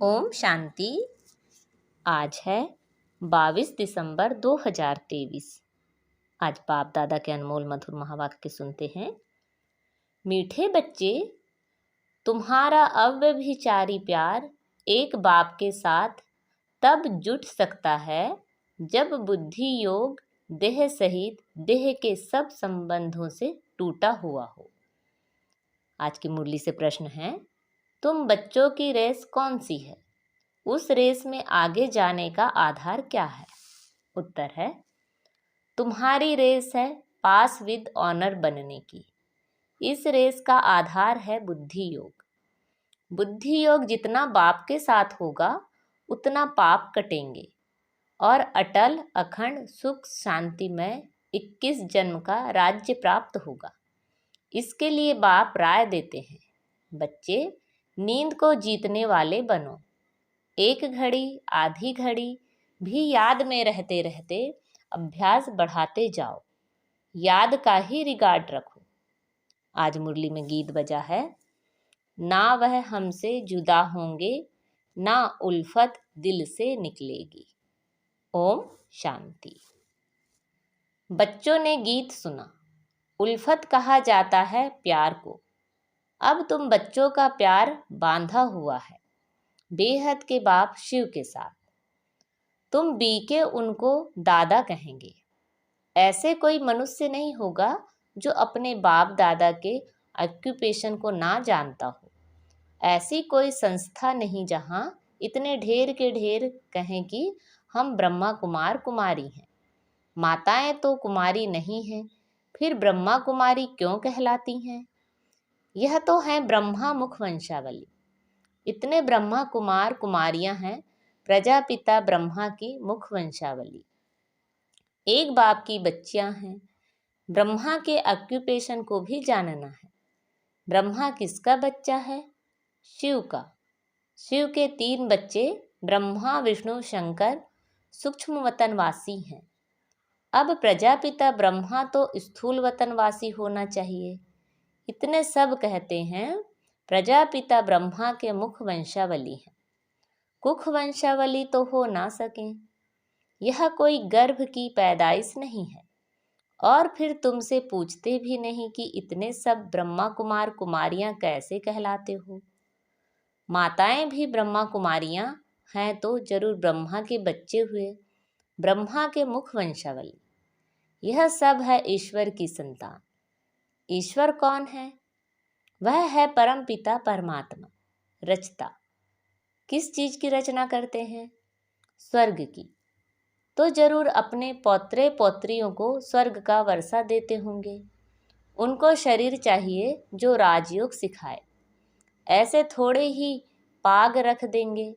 ओम शांति। आज है 22 दिसंबर 2023। आज बाप दादा के अनमोल मधुर महावाक्य सुनते हैं। मीठे बच्चे, तुम्हारा अव्यभिचारी प्यार एक बाप के साथ तब जुट सकता है जब बुद्धि योग देह सहित देह के सब संबंधों से टूटा हुआ हो। आज की मुरली से प्रश्न है, तुम बच्चों की रेस कौन सी है? उस रेस में आगे जाने का आधार क्या है? उत्तर है, तुम्हारी रेस है पास विद ऑनर बनने की। इस रेस का आधार है बुद्धि योग। बुद्धि योग जितना बाप के साथ होगा उतना पाप कटेंगे और अटल अखंड सुख शांतिमय 21 जन्म का राज्य प्राप्त होगा। इसके लिए बाप राय देते हैं, बच्चे नींद को जीतने वाले बनो। एक घड़ी आधी घड़ी भी याद में रहते रहते अभ्यास बढ़ाते जाओ। याद का ही रिगार्ड रखो। आज मुरली में गीत बजा है, ना वह हमसे जुदा होंगे, ना उल्फत दिल से निकलेगी। ओम शांति। बच्चों ने गीत सुना। उल्फत कहा जाता है प्यार को। अब तुम बच्चों का प्यार बांधा हुआ है बेहद के बाप शिव के साथ। तुम बी के उनको दादा कहेंगे। ऐसे कोई मनुष्य नहीं होगा जो अपने बाप दादा के ऑक्यूपेशन को ना जानता हो। ऐसी कोई संस्था नहीं जहाँ इतने ढेर के ढेर कहें कि हम ब्रह्मा कुमार कुमारी हैं। माताएं तो कुमारी नहीं हैं, फिर ब्रह्मा कुमारी क्यों कहलाती हैं? यह तो है ब्रह्मा मुख वंशावली। इतने ब्रह्मा कुमार कुमारियां हैं प्रजापिता ब्रह्मा की मुख वंशावली। एक बाप की बच्चियां हैं। ब्रह्मा के ऑक्यूपेशन को भी जानना है। ब्रह्मा किसका बच्चा है? शिव का। शिव के 3 बच्चे ब्रह्मा विष्णु शंकर सूक्ष्म वतनवासी हैं। अब प्रजापिता ब्रह्मा तो स्थूल वतनवासी होना चाहिए। इतने सब कहते हैं प्रजापिता ब्रह्मा के मुख वंशावली है। कुख वंशावली तो हो ना सके। यह कोई गर्भ की पैदाइश नहीं है। और फिर तुमसे पूछते भी नहीं कि इतने सब ब्रह्मा कुमार कुमारियां कैसे कहलाते हो। माताएं भी ब्रह्मा कुमारियां हैं तो जरूर ब्रह्मा के बच्चे हुए, ब्रह्मा के मुख वंशावली। यह सब है ईश्वर की संतान। ईश्वर कौन है? वह है परम पिता परमात्मा, रचता। किस चीज की रचना करते हैं? स्वर्ग की। तो जरूर अपने पौत्रे पौत्रियों को स्वर्ग का वर्षा देते होंगे। उनको शरीर चाहिए जो राजयोग सिखाए। ऐसे थोड़े ही पाग रख देंगे।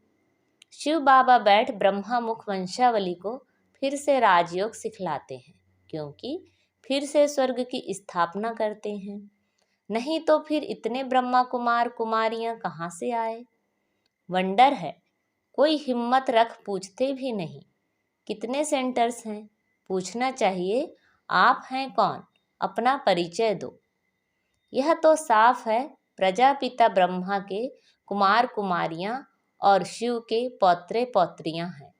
शिव बाबा बैठ ब्रह्मा मुख वंशावली को फिर से राजयोग सिखलाते हैं, क्योंकि फिर से स्वर्ग की स्थापना करते हैं। नहीं तो फिर इतने ब्रह्मा कुमार कुमारियां कहाँ से आए? वंडर है, कोई हिम्मत रख पूछते भी नहीं। कितने सेंटर्स हैं? पूछना चाहिए, आप हैं कौन? अपना परिचय दो। यह तो साफ है प्रजापिता ब्रह्मा के कुमार कुमारियां और शिव के पौत्रे पौत्रियां हैं।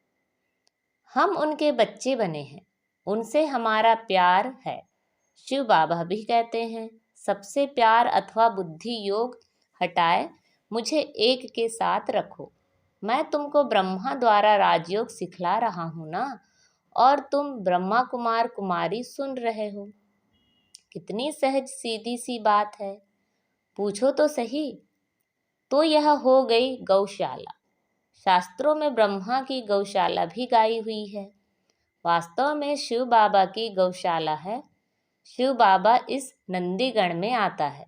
हम उनके बच्चे बने हैं, उनसे हमारा प्यार है। शिव बाबा भी कहते हैं, सबसे प्यार अथवा बुद्धि योग हटाए मुझे एक के साथ रखो। मैं तुमको ब्रह्मा द्वारा राजयोग सिखला रहा हूँ ना, और तुम ब्रह्मा कुमार कुमारी सुन रहे हो। कितनी सहज सीधी सी बात है, पूछो तो सही। तो यह हो गई गौशाला। शास्त्रों में ब्रह्मा की गौशाला भी गाई हुई है। वास्तव में शिव बाबा की गौशाला है। शिव बाबा इस नंदीगण में आता है,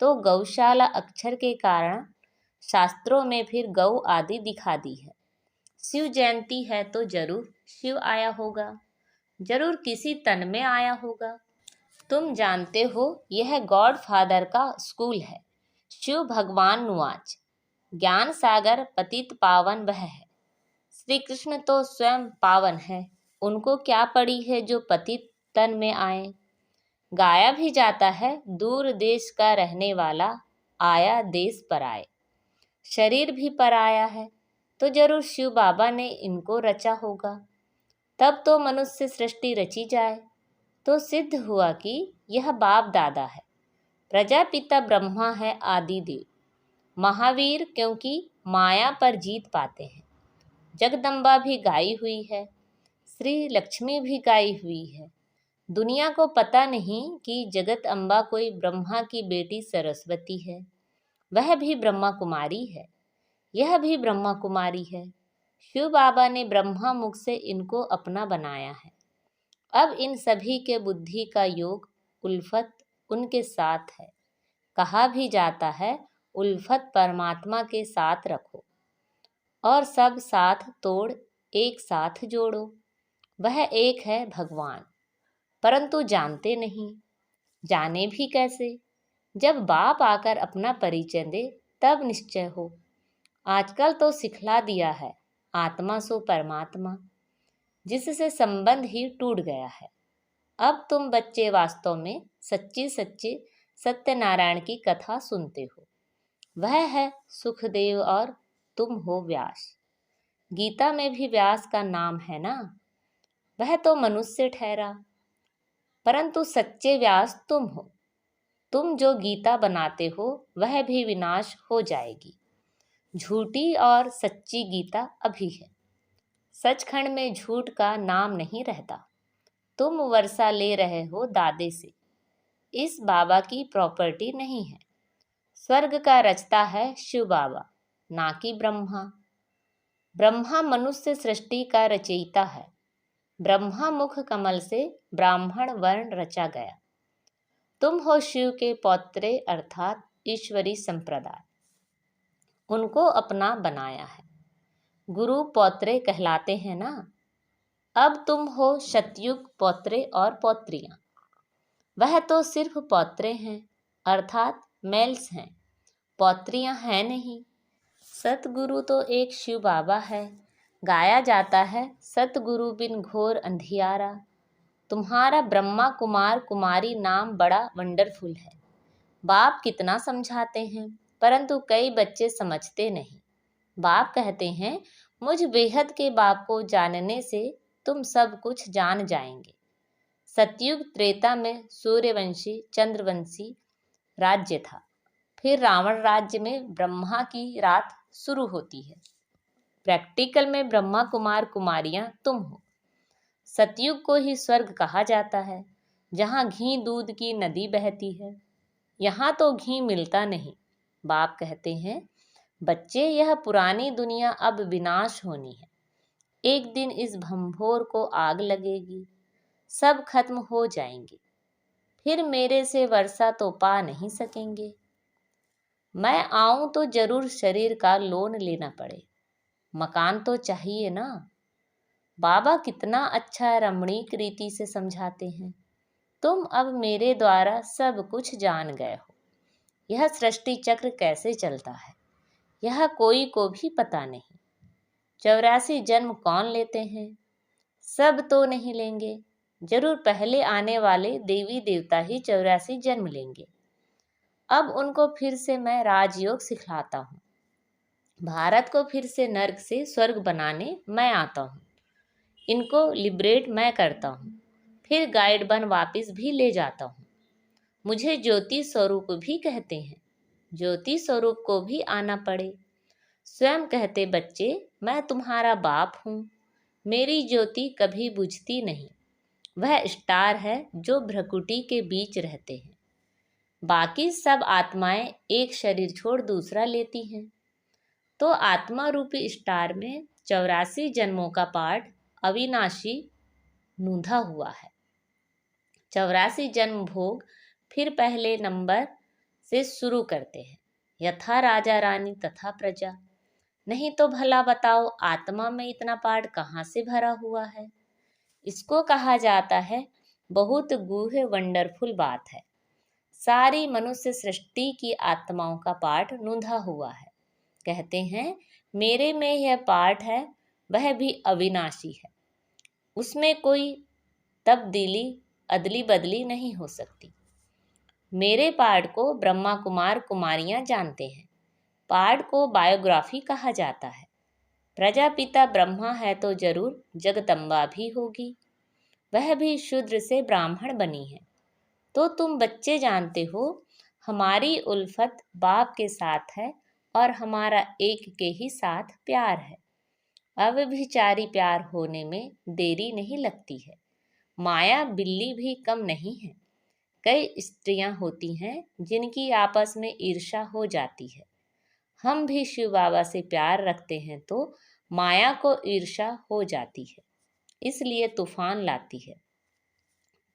तो गौशाला अक्षर के कारण शास्त्रों में फिर गौ आदि दिखा दी है। शिव जयंती है तो जरूर शिव आया होगा, जरूर किसी तन में आया होगा। तुम जानते हो यह गॉड फादर का स्कूल है। शिव भगवान नुआज ज्ञान सागर पतित पावन वह है। श्री कृष्ण तो स्वयं पावन है, उनको क्या पड़ी है जो पतित तन में आए। गाया भी जाता है, दूर देश का रहने वाला आया देश पर आए। शरीर भी पराया है, तो जरूर शिव बाबा ने इनको रचा होगा। तब तो मनुष्य सृष्टि रची जाए तो सिद्ध हुआ कि यह बाप दादा है। प्रजापिता ब्रह्मा है आदि देव, महावीर क्योंकि माया पर जीत पाते हैं। जगदम्बा भी गाई हुई है, श्री लक्ष्मी भी गाई हुई है। दुनिया को पता नहीं कि जगत अम्बा कोई ब्रह्मा की बेटी सरस्वती है, वह भी ब्रह्मा कुमारी है, यह भी ब्रह्मा कुमारी है। शिव बाबा ने ब्रह्मा मुख से इनको अपना बनाया है। अब इन सभी के बुद्धि का योग उल्फत उनके साथ है। कहा भी जाता है उल्फत परमात्मा के साथ रखो और सब साथ तोड़ एक साथ जोड़ो। वह एक है भगवान, परंतु जानते नहीं। जाने भी कैसे? जब बाप आकर अपना परिचय दे तब निश्चय हो। आजकल तो सिखला दिया है आत्मा सो परमात्मा, जिससे संबंध ही टूट गया है। अब तुम बच्चे वास्तव में सच्ची सच्ची सत्यनारायण की कथा सुनते हो। वह है सुखदेव और तुम हो व्यास। गीता में भी व्यास का नाम है ना। वह तो मनुष्य ठहरा, परंतु सच्चे व्यास तुम हो। तुम जो गीता बनाते हो वह भी विनाश हो जाएगी। झूठी और सच्ची गीता अभी है। सचखंड में झूठ का नाम नहीं रहता। तुम वर्षा ले रहे हो दादे से, इस बाबा की प्रॉपर्टी नहीं है। स्वर्ग का रचता है शिव बाबा, ना कि ब्रह्मा। ब्रह्मा मनुष्य सृष्टि का रचयिता है। ब्रह्मा मुख कमल से ब्राह्मण वर्ण रचा गया। तुम हो शिव के पौत्रे अर्थात ईश्वरी संप्रदाय, उनको अपना बनाया है। गुरु पौत्रे कहलाते हैं ना। अब तुम हो शतयुग पौत्रे और पौत्रियां। वह तो सिर्फ पौत्रे हैं अर्थात मेल्स हैं, पौत्रियां हैं नहीं। सतगुरु तो एक शिव बाबा है। गाया जाता है सतगुरु बिन घोर अंधियारा। तुम्हारा ब्रह्मा कुमार कुमारी नाम बड़ा वंडरफुल है। बाप कितना समझाते हैं, परंतु कई बच्चे समझते नहीं। बाप कहते हैं मुझ बेहद के बाप को जानने से तुम सब कुछ जान जाएंगे। सतयुग त्रेता में सूर्यवंशी चंद्रवंशी राज्य था। फिर रावण राज्य में ब्रह्मा की रात शुरू होती है। प्रैक्टिकल में ब्रह्मा कुमार कुमारियां तुम हो। सतयुग को ही स्वर्ग कहा जाता है, जहाँ घी दूध की नदी बहती है। यहाँ तो घी मिलता नहीं। बाप कहते हैं बच्चे यह पुरानी दुनिया अब विनाश होनी है। एक दिन इस भंभोर को आग लगेगी, सब खत्म हो जाएंगे। फिर मेरे से वर्षा तो पा नहीं सकेंगे। मैं आऊं तो जरूर शरीर का लोन लेना पड़े। मकान तो चाहिए ना। बाबा कितना अच्छा रमणीक रीति से समझाते हैं। तुम अब मेरे द्वारा सब कुछ जान गए हो। यह सृष्टि चक्र कैसे चलता है यह कोई को भी पता नहीं। 84 जन्म कौन लेते हैं? सब तो नहीं लेंगे। जरूर पहले आने वाले देवी देवता ही 84 जन्म लेंगे। अब उनको फिर से मैं राजयोग सिखलाता हूँ। भारत को फिर से नर्क से स्वर्ग बनाने मैं आता हूँ। इनको लिबरेट मैं करता हूँ, फिर गाइड बन वापस भी ले जाता हूँ। मुझे ज्योति स्वरूप भी कहते हैं। ज्योति स्वरूप को भी आना पड़े। स्वयं कहते बच्चे मैं तुम्हारा बाप हूँ। मेरी ज्योति कभी बुझती नहीं। वह स्टार है जो भ्रकुटी के बीच रहते हैं। बाकी सब आत्माएं एक शरीर छोड़ दूसरा लेती हैं। तो आत्मा रूपी स्टार में 84 जन्मों का पाठ अविनाशी नूंधा हुआ है। 84 जन्म भोग फिर पहले नंबर से शुरू करते हैं। यथा राजा रानी तथा प्रजा। नहीं तो भला बताओ आत्मा में इतना पाठ कहाँ से भरा हुआ है? इसको कहा जाता है बहुत गूढ़ वंडरफुल बात है। सारी मनुष्य सृष्टि की आत्माओं का पाठ नूंधा हुआ है। कहते हैं मेरे में यह पाठ है, वह भी अविनाशी है। उसमें कोई तब्दीली अदली बदली नहीं हो सकती। मेरे पाठ को ब्रह्मा कुमार कुमारियां जानते हैं। पाठ को बायोग्राफी कहा जाता है। प्रजापिता ब्रह्मा है तो जरूर जगदम्बा भी होगी, वह भी शूद्र से ब्राह्मण बनी है। तो तुम बच्चे जानते हो हमारी उल्फत बाप के साथ है और हमारा एक के ही साथ प्यार है। अव्यभिचारी प्यार होने में देरी नहीं लगती है। माया बिल्ली भी कम नहीं है। कई स्त्रियां होती हैं जिनकी आपस में ईर्ष्या हो जाती है। हम भी शिव बाबा से प्यार रखते हैं तो माया को ईर्ष्या हो जाती है, इसलिए तूफान लाती है।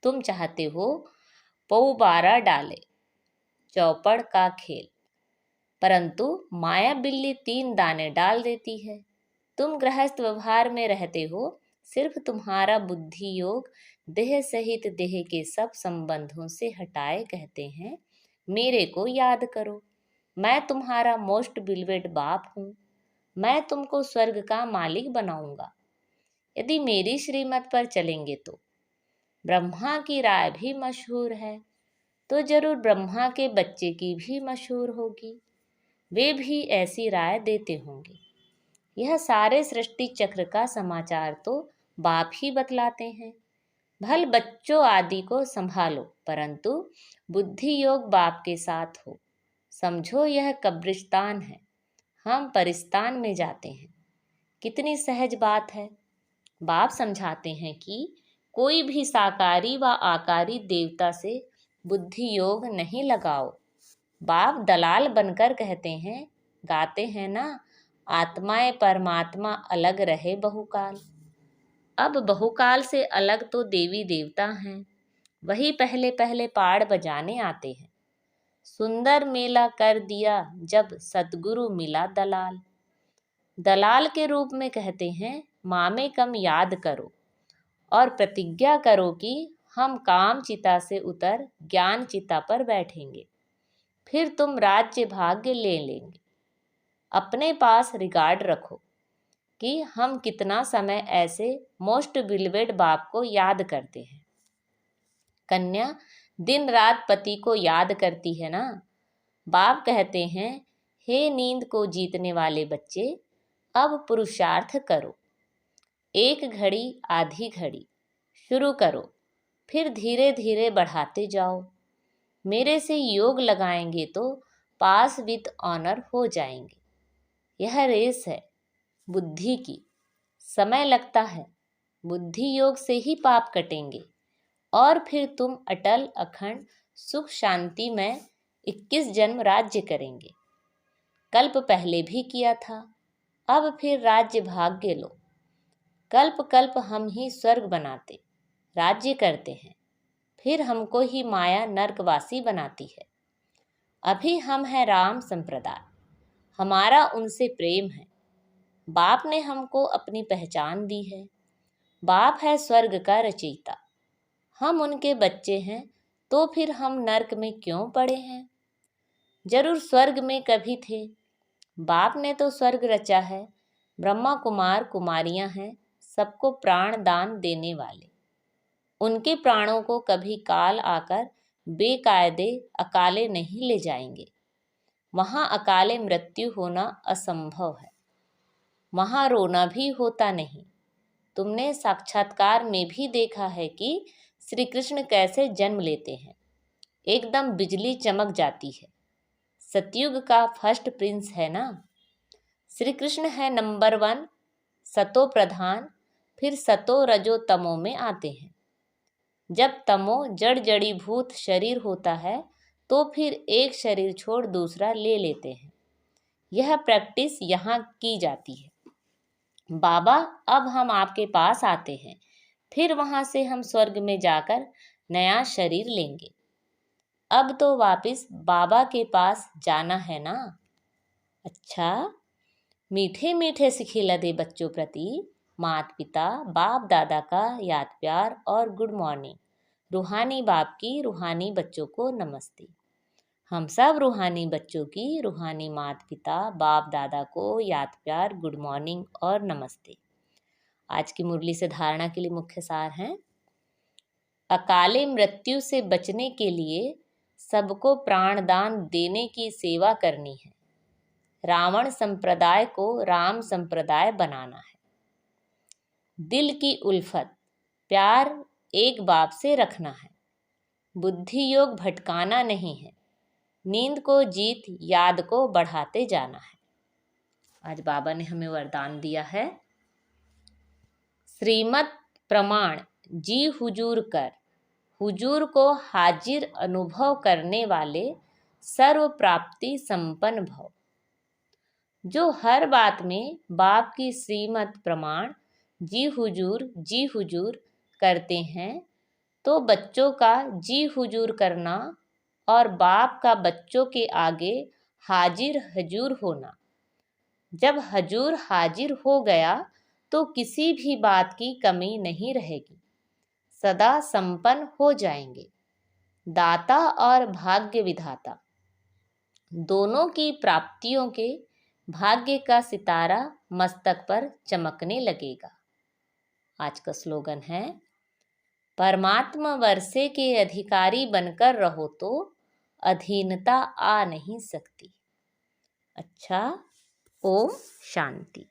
तुम चाहते हो पौ बारह डाले चौपड़ का खेल, परंतु माया बिल्ली 3 दाने डाल देती है। तुम गृहस्थ व्यवहार में रहते हो, सिर्फ तुम्हारा बुद्धि योग देह सहित देह के सब संबंधों से हटाए कहते हैं मेरे को याद करो, मैं तुम्हारा मोस्ट बिलवेड बाप हूँ, मैं तुमको स्वर्ग का मालिक बनाऊंगा यदि मेरी श्रीमत पर चलेंगे तो। ब्रह्मा की राय भी मशहूर है तो जरूर ब्रह्मा के बच्चे की भी मशहूर होगी, वे भी ऐसी राय देते होंगे। यह सारे सृष्टि चक्र का समाचार तो बाप ही बतलाते हैं। भल बच्चों आदि को संभालो, परंतु बुद्धि योग बाप के साथ हो। समझो यह कब्रिस्तान है, हम परिस्तान में जाते हैं। कितनी सहज बात है। बाप समझाते हैं कि कोई भी साकारी व आकारी देवता से बुद्धि योग नहीं लगाओ। बाप दलाल बनकर कहते हैं, गाते हैं ना, आत्माएं परमात्मा अलग रहे बहुकाल। अब बहुकाल से अलग तो देवी देवता हैं, वही पहले पहले पाड़ बजाने आते हैं। सुंदर मेला कर दिया जब सतगुरु मिला दलाल। दलाल के रूप में कहते हैं मामे कम याद करो और प्रतिज्ञा करो कि हम काम चिता से उतर ज्ञान चिता पर बैठेंगे, फिर तुम राज्य भाग्य ले लेंगे। अपने पास रिगार्ड रखो कि हम कितना समय ऐसे मोस्ट बिलवेड बाप को याद करते हैं। कन्या दिन रात पति को याद करती है ना। बाप कहते हैं, हे नींद को जीतने वाले बच्चे, अब पुरुषार्थ करो। एक घड़ी आधी घड़ी शुरू करो, फिर धीरे धीरे बढ़ाते जाओ। मेरे से योग लगाएंगे तो पास विद ऑनर हो जाएंगे। यह रेस है बुद्धि की, समय लगता है। बुद्धि योग से ही पाप कटेंगे और फिर तुम अटल अखंड सुख शांति में 21 जन्म राज्य करेंगे। कल्प पहले भी किया था, अब फिर राज्य भाग्य लो। कल्प कल्प हम ही स्वर्ग बनाते राज्य करते हैं, फिर हमको ही माया नरकवासी बनाती है। अभी हम हैं राम संप्रदाय, हमारा उनसे प्रेम है। बाप ने हमको अपनी पहचान दी है। बाप है स्वर्ग का रचयिता, हम उनके बच्चे हैं, तो फिर हम नरक में क्यों पड़े हैं? जरूर स्वर्ग में कभी थे। बाप ने तो स्वर्ग रचा है। ब्रह्मा कुमार कुमारियां हैं, सबको प्राण दान देने वाले। उनके प्राणों को कभी काल आकर बेकायदे अकाले नहीं ले जाएंगे। वहाँ अकाले मृत्यु होना असंभव है, वहाँ रोना भी होता नहीं। तुमने साक्षात्कार में भी देखा है कि श्री कृष्ण कैसे जन्म लेते हैं, एकदम बिजली चमक जाती है। सतयुग का फर्स्ट प्रिंस है ना। श्री कृष्ण है नंबर 1 सतो प्रधान, फिर सतो रजो तमो में आते हैं। जब तमो जड़ जड़ी भूत शरीर होता है तो फिर एक शरीर छोड़ दूसरा ले लेते हैं। यह प्रैक्टिस यहाँ की जाती है। बाबा अब हम आपके पास आते हैं, फिर वहाँ से हम स्वर्ग में जाकर नया शरीर लेंगे। अब तो वापस बाबा के पास जाना है ना। अच्छा, मीठे मीठे सिखिला दे बच्चों प्रति माता पिता बाप दादा का याद प्यार और गुड मॉर्निंग। रूहानी बाप की रूहानी बच्चों को नमस्ते। हम सब रूहानी बच्चों की रूहानी माता पिता बाप दादा को याद प्यार गुड मॉर्निंग और नमस्ते। आज की मुरली से धारणा के लिए मुख्य सार हैं, अकाले मृत्यु से बचने के लिए सबको प्राणदान देने की सेवा करनी है। रावण संप्रदाय को राम संप्रदाय बनाना है। दिल की उल्फत, प्यार एक बाप से रखना है। बुद्धि योग भटकाना नहीं है। नींद को जीत, याद को बढ़ाते जाना है। आज बाबा ने हमें वरदान दिया है, श्रीमत प्रमाण जी हुजूर कर, हुजूर को हाजिर अनुभव करने वाले सर्व प्राप्ति संपन्न भव। जो हर बात में बाप की श्रीमत प्रमाण जी हुजूर करते हैं, तो बच्चों का जी हुजूर करना और बाप का बच्चों के आगे हाजिर हजूर होना। जब हजूर हाजिर हो गया तो किसी भी बात की कमी नहीं रहेगी, सदा संपन्न हो जाएंगे। दाता और भाग्य विधाता दोनों की प्राप्तियों के भाग्य का सितारा मस्तक पर चमकने लगेगा। आज का स्लोगन है, परमात्मा वर्षे के अधिकारी बनकर रहो तो अधीनता आ नहीं सकती। अच्छा, ओम शांति।